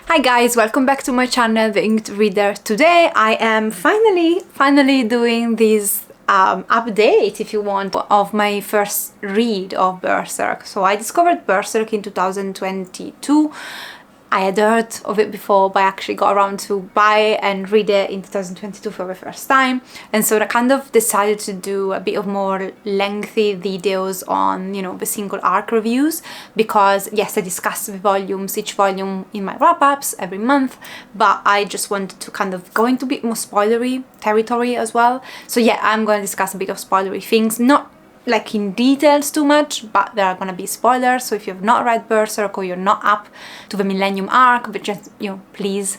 Hi guys, welcome back to my channel, The Inked Reader. Today I am finally doing this update, if you want, of my first read of Berserk. So I discovered Berserk in 2022. I had heard of it before, but I actually got around to buy and read it in 2022 for the first time. And so I kind of decided to do a bit of more lengthy videos on, the single arc reviews, because yes, I discuss the volumes, each volume in my wrap-ups every month, but I just wanted to kind of go into a bit more spoilery territory as well. So yeah, I'm going to discuss a bit of spoilery things, not like in details too much, but there are gonna be spoilers. So if you have not read Berserk or you're not up to the Millennium arc, but just please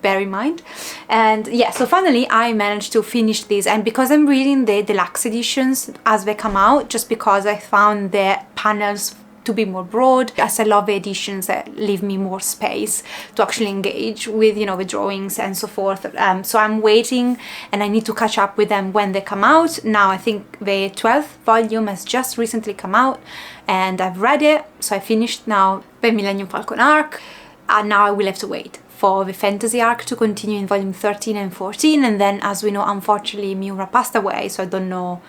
bear in mind. And yeah, so finally I managed to finish this, and because I'm reading the deluxe editions as they come out, just because I found the panels to be more broad, as I love the editions that leave me more space to actually engage with the drawings and so forth. So I'm waiting, and I need to catch up with them when they come out. Now I think the 12th volume has just recently come out and I've read it, so I finished now the Millennium Falcon arc, and now I will have to wait for the fantasy arc to continue in volume 13 and 14, and then, as we know, unfortunately Miura passed away, so I don't know.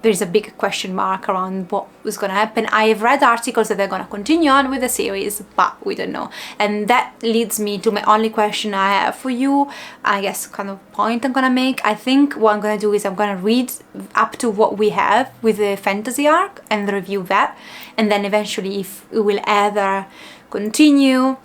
There's a big question mark around what was going to happen. I have read articles that they're going to continue on with the series, but we don't know. And that leads me to my only question I have for you, I guess kind of point I'm going to make. I think what I'm going to do is I'm going to read up to what we have with the fantasy arc and review that. And then eventually, if we will either continue,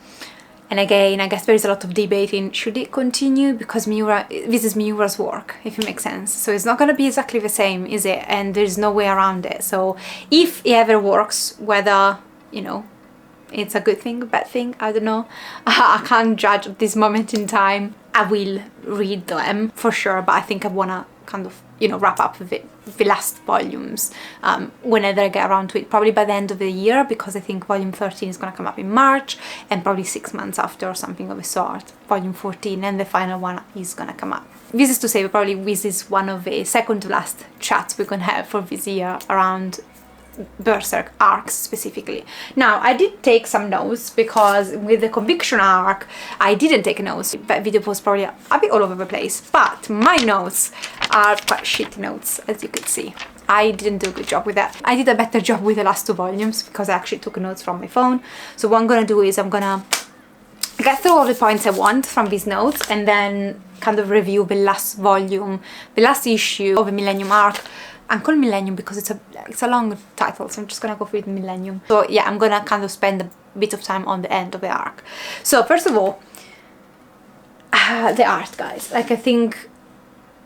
and again, I guess there is a lot of debate in should it continue, because this is Miura's work, if it makes sense. So it's not going to be exactly the same, is it? And there's no way around it. So if it ever works, whether, it's a good thing, a bad thing, I don't know. I can't judge at this moment in time. I will read them for sure, but I think I want to kind of, wrap up with the last volumes whenever I get around to it, probably by the end of the year, because I think volume 13 is going to come up in March, and probably 6 months after or something of the sort, volume 14, and the final one is going to come up. This is to say, probably this is one of the second to last chats we're going to have for this year around Berserk arcs specifically. Now, I did take some notes, because with the Conviction arc I didn't take notes. That video was probably a bit all over the place, but my notes are quite shitty notes, as you could see. I didn't do a good job with that. I did a better job with the last two volumes, because I actually took notes from my phone. So what I'm gonna do is I'm gonna get through all the points I want from these notes, and then kind of review the last volume, the last issue of the Millennium arc. I'm calling Millennium because it's a long title, so I'm just gonna go with Millennium. So yeah, I'm gonna kind of spend a bit of time on the end of the arc. So first of all, the art, guys. Like, I think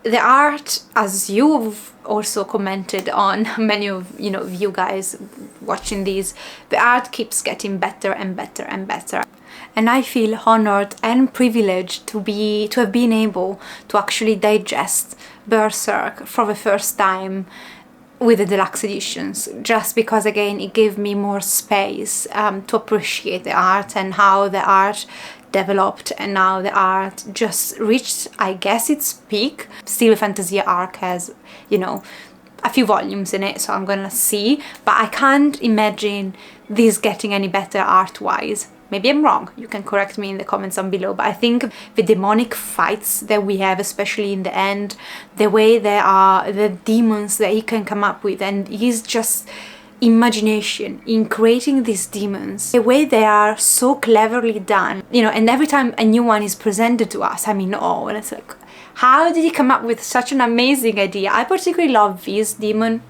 the art, as you've also commented on, many of you guys watching these, the art keeps getting better and better and better. And I feel honored and privileged to have been able to actually digest Berserk for the first time with the deluxe editions, just because, again, it gave me more space to appreciate the art and how the art developed, and now the art just reached, I guess, its peak. Still, the Fantasia arc has, a few volumes in it, so I'm gonna see, but I can't imagine this getting any better art-wise. Maybe I'm wrong, you can correct me in the comments down below, but I think the demonic fights that we have, especially in the end, the way they are, the demons that he can come up with, and his just imagination in creating these demons, the way they are so cleverly done, and every time a new one is presented to us, I'm in awe, and it's like, how did he come up with such an amazing idea? I particularly love this demon.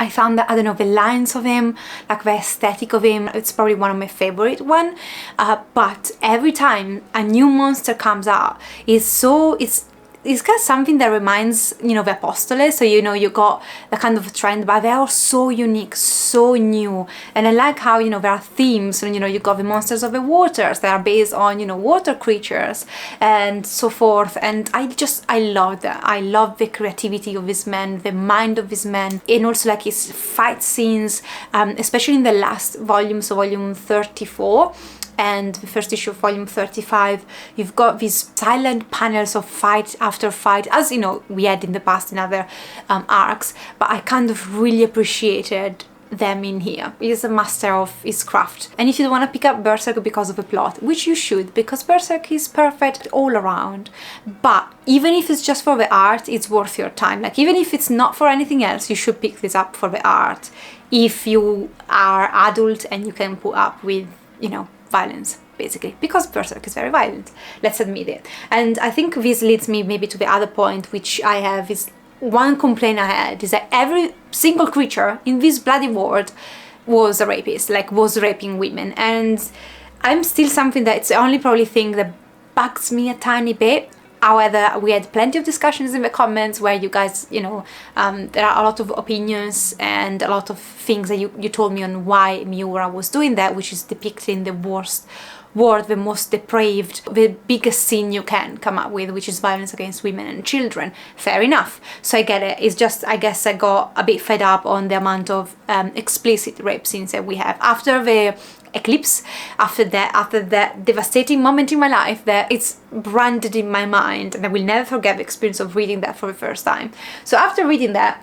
I found that, I don't know, the lines of him, like the aesthetic of him, it's probably one of my favorite one. But every time a new monster comes out, it's got something that reminds, the Apostoles. So, you got the kind of trend, but they are so unique, so new. And I like how, there are themes, and, you got the monsters of the waters that are based on, water creatures and so forth. And I love that. I love the creativity of this man, the mind of this man, and also like his fight scenes, especially in the last volume, so volume 34. And the first issue of volume 35, you've got these silent panels of fight after fight, as we had in the past in other arcs, but I kind of really appreciated them in here. He's a master of his craft. And if you want to pick up Berserk because of the plot, which you should, because Berserk is perfect all around, but even if it's just for the art, it's worth your time. Like, even if it's not for anything else, you should pick this up for the art if you are adult and you can put up with, you know, violence, basically, because Berserk is very violent, let's admit it. And I think this leads me maybe to the other point which I have, is one complaint I had is that every single creature in this bloody world was a rapist, like was raping women. And I'm still something that's the only probably thing that bugs me a tiny bit. However, we had plenty of discussions in the comments where you guys, you know, there are a lot of opinions and a lot of things that you told me on why Miura was doing that, which is depicting the worst word, the most depraved, the biggest sin you can come up with, which is violence against women and children. Fair enough. So I get it. It's just, I guess I got a bit fed up on the amount of explicit rape scenes that we have. After the eclipse, after that devastating moment in my life that it's branded in my mind, and I will never forget the experience of reading that for the first time. So after reading that,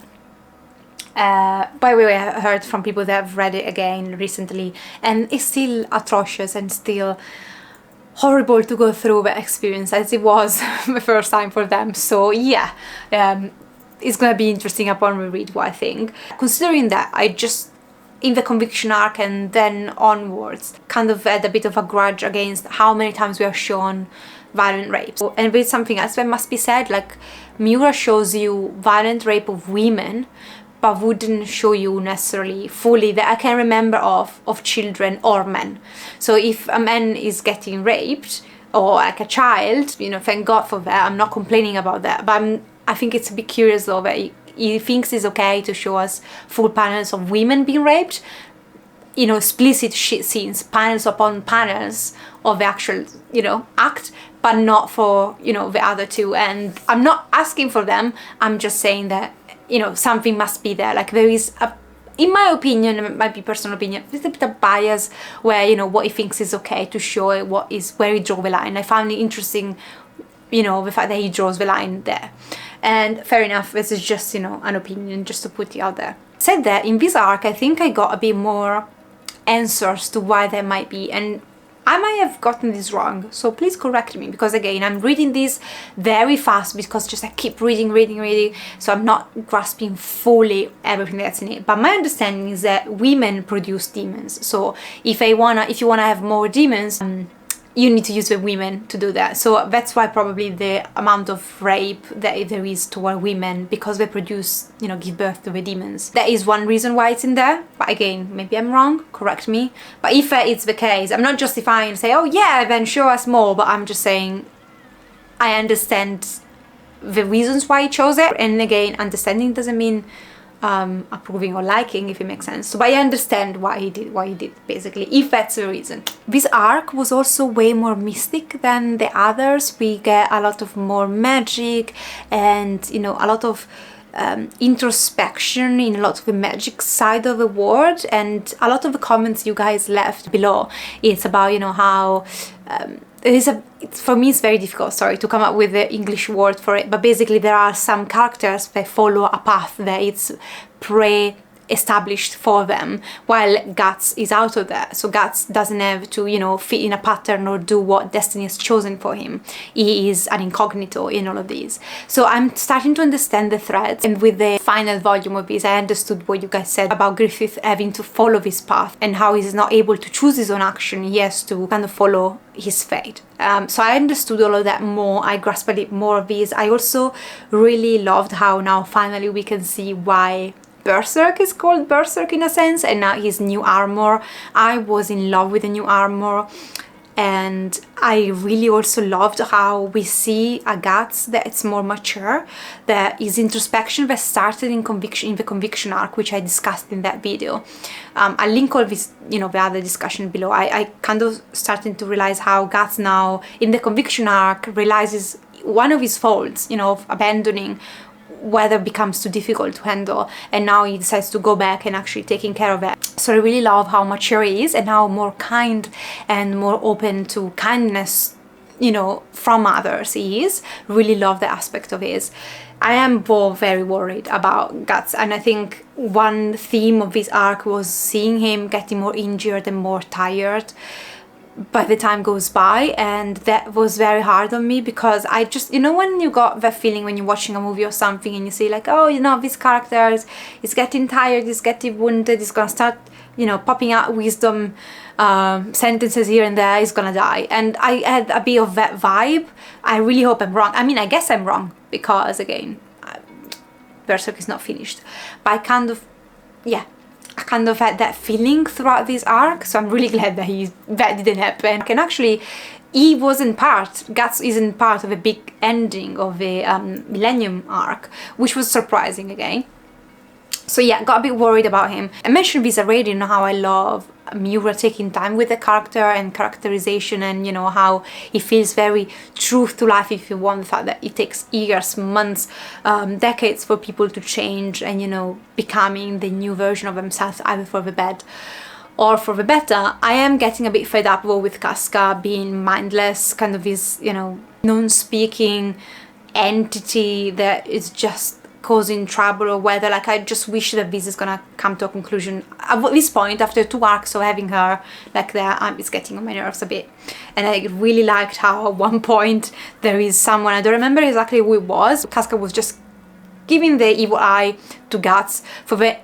by the way, I heard from people that have read it again recently, and it's still atrocious and still horrible to go through the experience as it was the first time for them. So yeah, it's gonna be interesting upon reread what I think. Considering that I just, in the conviction arc and then onwards, kind of had a bit of a grudge against how many times we are shown violent rapes. And with something else that must be said, like, Miura shows you violent rape of women, but wouldn't show you necessarily fully that I can remember of children or men. So if a man is getting raped, or like a child, you know, thank God for that, I'm not complaining about that, but I think it's a bit curious though that he thinks it's okay to show us full panels of women being raped, you know, explicit shit scenes, panels upon panels of the actual, you know, act, but not for, you know, the other two. And I'm not asking for them, I'm just saying that, you know, something must be there. Like, there is a, in my opinion, it might be personal opinion, there's a bit of bias where, you know, what he thinks is okay to show, what is, where he draw the line. I found it interesting, you know, the fact that he draws the line there. And fair enough, this is just, you know, an opinion, just to put it out there. Said that, in this arc, I think I got a bit more answers to why there might be, and I might have gotten this wrong, so please correct me, because again, I'm reading this very fast because just I keep reading, so I'm not grasping fully everything that's in it. But my understanding is that women produce demons, so if you wanna have more demons, you need to use the women to do that. So that's why probably the amount of rape that there is toward women, because they produce, you know, give birth to the demons. That is one reason why it's in there. But again, maybe I'm wrong, correct me. But if it's the case, I'm not justifying and say, oh yeah, then show us more, but I'm just saying I understand the reasons why he chose it. And again, understanding doesn't mean approving or liking, if it makes sense. So, but I understand why he did basically, if that's the reason. This arc was also way more mystic than the others. We get a lot of more magic and, you know, a lot of introspection in a lot of the magic side of the world, and a lot of the comments you guys left below, it's about, you know, how for me it's very difficult, sorry, to come up with the English word for it, but basically there are some characters that follow a path that it's pre-established for them, while Guts is out of that. So Guts doesn't have to, you know, fit in a pattern or do what destiny has chosen for him. He is an incognito in all of these. So I'm starting to understand the threads, and with the final volume of this I understood what you guys said about Griffith having to follow this path and how he's not able to choose his own action. He has to kind of follow his fate. So I understood all of that more, I grasped a bit more of these. I also really loved how now finally we can see why Berserk is called Berserk in a sense, and now his new armor. I was in love with the new armor, and I really also loved how we see a Guts that's more mature, that his introspection that started in the conviction arc, which I discussed in that video. I'll link all this, you know, the other discussion below. I kind of starting to realize how Guts now in the conviction arc realizes one of his faults, you know, of abandoning weather becomes too difficult to handle, and now he decides to go back and actually taking care of it. So I really love how mature he is and how more kind and more open to kindness you know, from others he is. Really love the aspect of his. I am both very worried about Guts, and I think one theme of this arc was seeing him getting more injured and more tired by the time goes by, and that was very hard on me, because I just, you know, when you got that feeling when you're watching a movie or something and you see like, oh, you know, this character is getting tired, he's getting wounded, he's gonna start, you know, popping out wisdom sentences here and there, he's gonna die. And I had a bit of that vibe. I really hope I'm wrong. I mean, I guess I'm wrong, because again, Berserk is not finished, but I kind of had that feeling throughout this arc, so I'm really glad that didn't happen. And actually, Guts isn't part of a big ending of the Millennium arc, which was surprising again. So yeah, got a bit worried about him. I mentioned this already, you know, how I love Miura taking time with the character and characterization, and you know how he feels very true to life, if you want, the fact that it takes years, months, decades for people to change and, you know, becoming the new version of themselves, either for the bad or for the better. I am getting a bit fed up though with Casca being mindless, kind of this, you know, non-speaking entity that is just causing trouble or whether, like, I just wish that this is gonna come to a conclusion at this point after 2 arcs of having her like that. It's getting on my nerves a bit. And I really liked how at one point there is someone, I don't remember exactly who it was, Casca was just giving the evil eye to Guts for the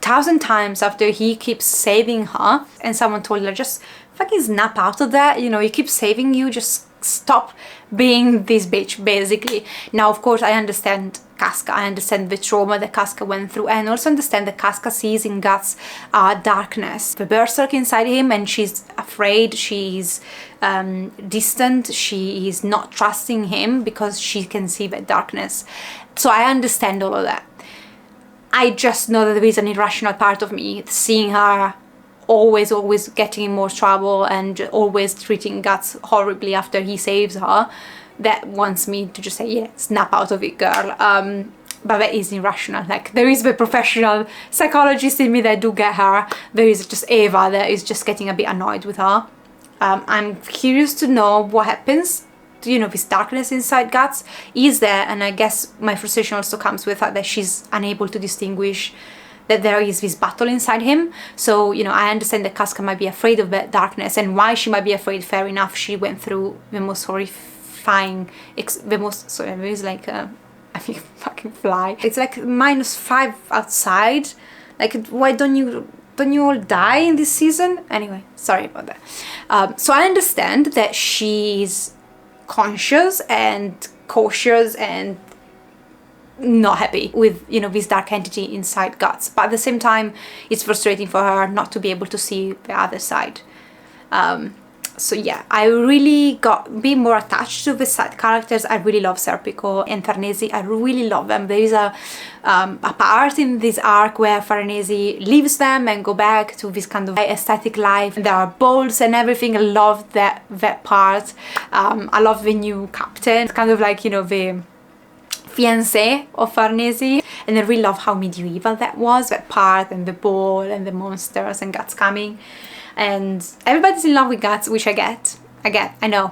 1,000 times after he keeps saving her, and someone told her, just fucking snap out of that, you know, he keeps saving you, just stop being this bitch, basically. Now, of course, I understand Casca, I understand the trauma that Casca went through, and also understand that Casca sees in Guts darkness, the berserk inside him, and she's afraid, she's distant, she is not trusting him because she can see that darkness. So I understand all of that. I just know that there is an irrational part of me seeing her always getting in more trouble and always treating Guts horribly after he saves her, that wants me to just say, yeah, snap out of it, girl. But that is irrational. Like, there is the professional psychologist in me that do get her. There is just Eva that is just getting a bit annoyed with her. I'm curious to know what happens. You know, this darkness inside Guts is there, and I guess my frustration also comes with the fact that she's unable to distinguish that there is this battle inside him. So, you know, I understand that Casca might be afraid of that darkness, and why she might be afraid, fair enough. She went through the most horrifying, sorry, there is like a, I think, fucking fly. It's like -5 outside. Like, why don't you all die in this season? Anyway, sorry about that. So I understand that she's conscious and cautious and not happy with, you know, this dark entity inside Guts, but at the same time it's frustrating for her not to be able to see the other side. So yeah, I really got a bit more attached to the side characters. I really love Serpico and Farnese. I really love them. There is a part in this arc where Farnese leaves them and go back to this kind of aesthetic life. There are balls and everything. I love that part. I love the new captain. It's kind of like, you know, the fiancé of Farnese, and I really love how medieval that was, that part, and the ball and the monsters and Guts coming, and everybody's in love with Guts, which I get, I know,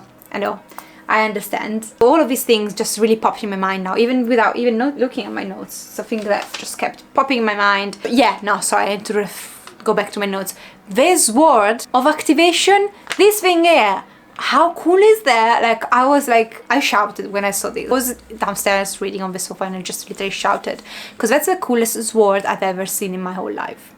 I understand. All of these things just really popped in my mind now, even without even not looking at my notes. Something that just kept popping in my mind. But yeah, no, sorry, I had to go back to my notes. This word of activation, this thing here, how cool is that? Like, I was like, I shouted when I saw this. I was downstairs reading on the sofa and I just literally shouted, because that's the coolest sword I've ever seen in my whole life.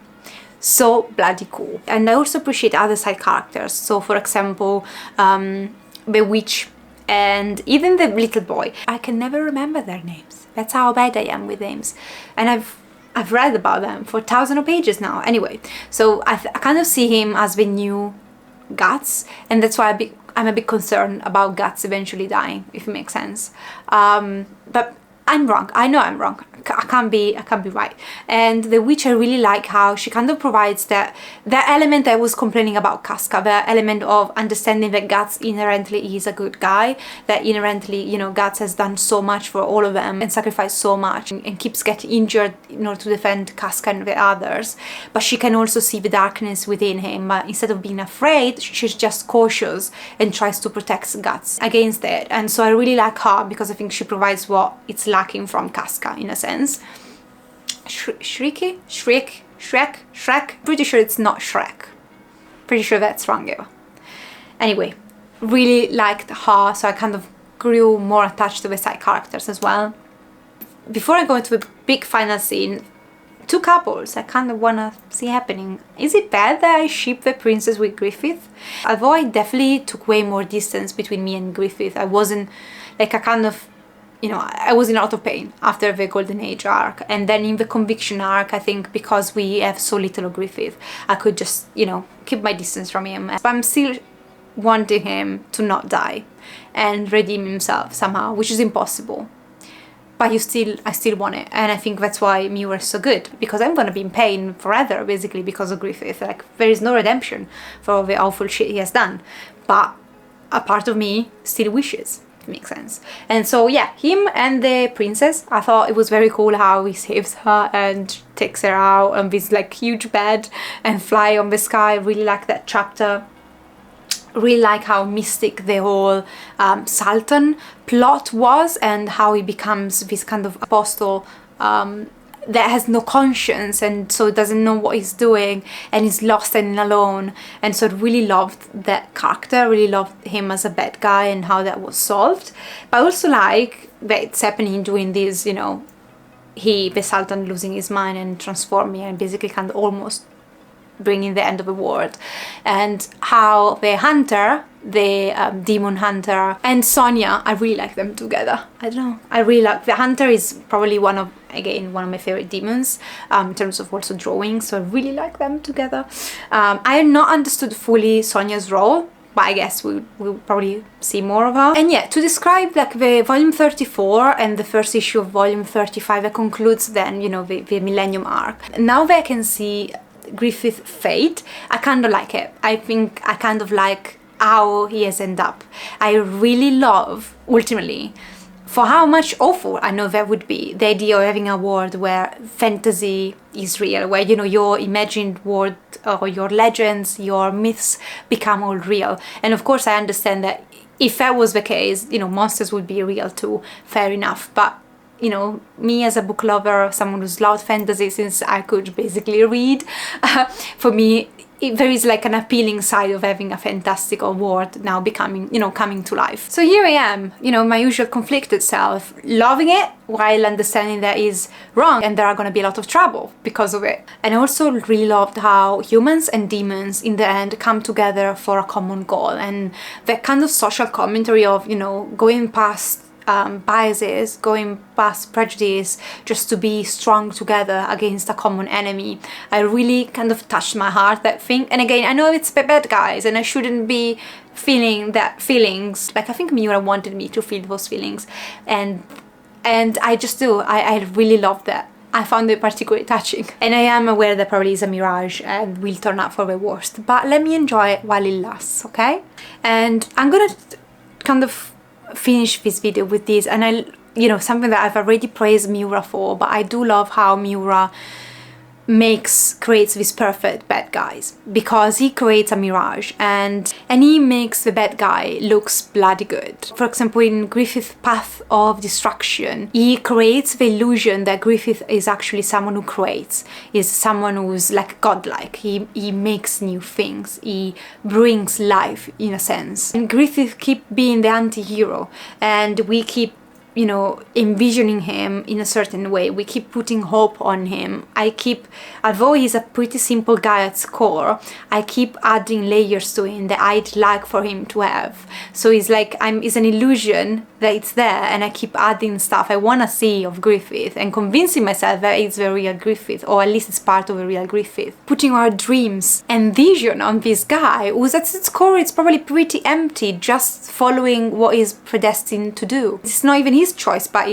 So bloody cool. And I also appreciate other side characters. So for example, the witch and even the little boy. I can never remember their names. That's how bad I am with names. And I've read about them for thousands of pages now. Anyway, so I kind of see him as the new Guts, and that's why I'm a bit concerned about Guts eventually dying, if it makes sense. But I'm wrong. I know I'm wrong. I can't be right. And The Witch, I really like how she kind of provides that element I was complaining about Casca, the element of understanding that Guts inherently is a good guy, that inherently, you know, Guts has done so much for all of them and sacrificed so much and keeps getting injured in order to defend Casca and the others. But she can also see the darkness within him. But instead of being afraid, she's just cautious and tries to protect Guts against it. And so I really like her because I think she provides what it's lacking from Casca in a sense. Shrek? Pretty sure it's not Shrek. Pretty sure that's wrong. Anyway, really liked her, so I kind of grew more attached to the side characters as well. Before I go into the big final scene, two couples I kind of want to see happening. Is it bad that I ship the princess with Griffith? Although I definitely took way more distance between me and Griffith. I wasn't like, I kind of, you know, I was in a lot of pain after the Golden Age arc, and then in the Conviction arc, I think because we have so little of Griffith, I could just, you know, keep my distance from him. But I'm still wanting him to not die and redeem himself somehow, which is impossible. But I still want it, and I think that's why Miura is so good, because I'm gonna be in pain forever, basically, because of Griffith. Like, there is no redemption for all the awful shit he has done, but a part of me still wishes. Makes sense. And so yeah, him and the princess, I thought it was very cool how he saves her and takes her out on this like huge bed and fly on the sky. Really like that chapter. Really like how mystic the whole Sultan plot was, and how he becomes this kind of apostle that has no conscience, and so doesn't know what he's doing and is lost and alone. And so I really loved that character, really loved him as a bad guy and how that was solved. But I also like that it's happening during this, you know, the Sultan losing his mind and transforming and basically kind of almost bringing the end of the world, and how the hunter, the demon hunter, and Sonia, I really like them together. I don't know, I really like the hunter. Is probably one of my favorite demons in terms of also drawing, so I really like them together. I have not understood fully Sonia's role, but I guess we'll probably see more of her. And yeah, to describe like the volume 34 and the first issue of volume 35 that concludes then, you know, the Millennium arc. Now that I can see Griffith's fate, I kind of like it. I think I kind of like how he has ended up. I really love, ultimately, for how much awful I know that would be, the idea of having a world where fantasy is real, where, you know, your imagined world or your legends, your myths become all real. And of course I understand that if that was the case, you know, monsters would be real too, fair enough. But you know, me as a book lover, someone who's loved fantasy since I could basically read, for me, there is like an appealing side of having a fantastical world now becoming, you know, coming to life. So here I am, you know, my usual conflicted self, loving it while understanding that is wrong and there are going to be a lot of trouble because of it. And I also really loved how humans and demons in the end come together for a common goal, and that kind of social commentary of, you know, going past biases, going past prejudice, just to be strong together against a common enemy. I really kind of touched my heart, that thing. And again, I know it's bad guys and I shouldn't be feeling that feelings. Like, I think Miura wanted me to feel those feelings, and I just do. I really love that. I found it particularly touching, and I am aware that probably is a mirage and will turn out for the worst, but let me enjoy it while it lasts, okay? And I'm gonna kind of finish this video with this, and I, you know, something that I've already praised Miura for, but I do love how Miura creates these perfect bad guys, because he creates a mirage and he makes the bad guy looks bloody good. For example, in Griffith's Path of Destruction, he creates the illusion that Griffith is actually someone who creates, is someone who's like godlike. He makes new things, he brings life in a sense. And Griffith keep being the anti-hero, and we keep, you know, envisioning him in a certain way. We keep putting hope on him. Although he's a pretty simple guy at core, I keep adding layers to him that I'd like for him to have. So it's like it's an illusion that it's there, and I keep adding stuff I want to see of Griffith and convincing myself that it's the real Griffith, or at least it's part of a real Griffith. Putting our dreams and vision on this guy who's at its core, it's probably pretty empty, just following what he's predestined to do. It's not even his his choice, but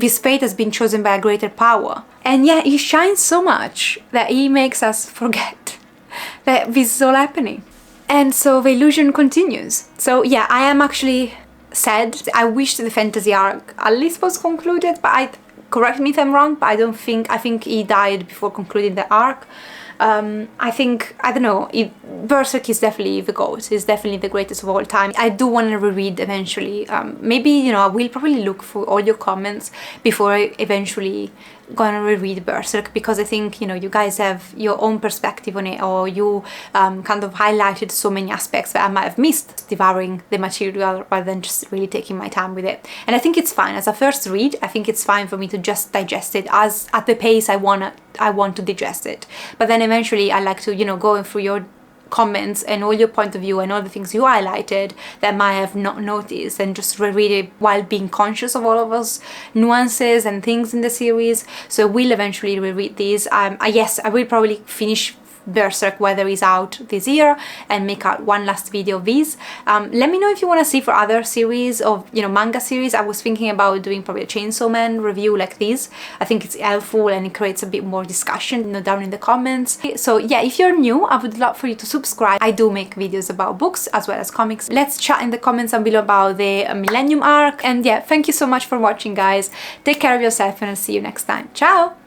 his fate has been chosen by a greater power. And yeah, he shines so much that he makes us forget that this is all happening. And so the illusion continues. So yeah, I am actually sad. I wish the fantasy arc at least was concluded, but correct me if I'm wrong, but I think he died before concluding the arc. I don't know, Berserk is definitely the GOAT, is definitely the greatest of all time. I do want to reread eventually. Maybe, you know, I will probably look for all your comments before I eventually gonna reread Berserk, because I think, you know, you guys have your own perspective on it, or you kind of highlighted so many aspects that I might have missed devouring the material rather than just really taking my time with it. And I think it's fine as a first read. I think it's fine for me to just digest it as at the pace I want to digest it. But then eventually I like to, you know, go through your comments and all your point of view and all the things you highlighted that I might have not noticed, and just reread it while being conscious of all of those nuances and things in the series. So I will eventually reread these. Yes, I will probably finish Berserk, whether it's out this year, and make out one last video of these. Let me know if you want to see for other series of, you know, manga series. I was thinking about doing probably a Chainsaw Man review like this. I think it's helpful and it creates a bit more discussion, you know, down in the comments. So yeah, if you're new, I would love for you to subscribe. I do make videos about books as well as comics. Let's chat in the comments down below about the Millennium arc. And yeah, thank you so much for watching, guys. Take care of yourself, and I'll see you next time. Ciao!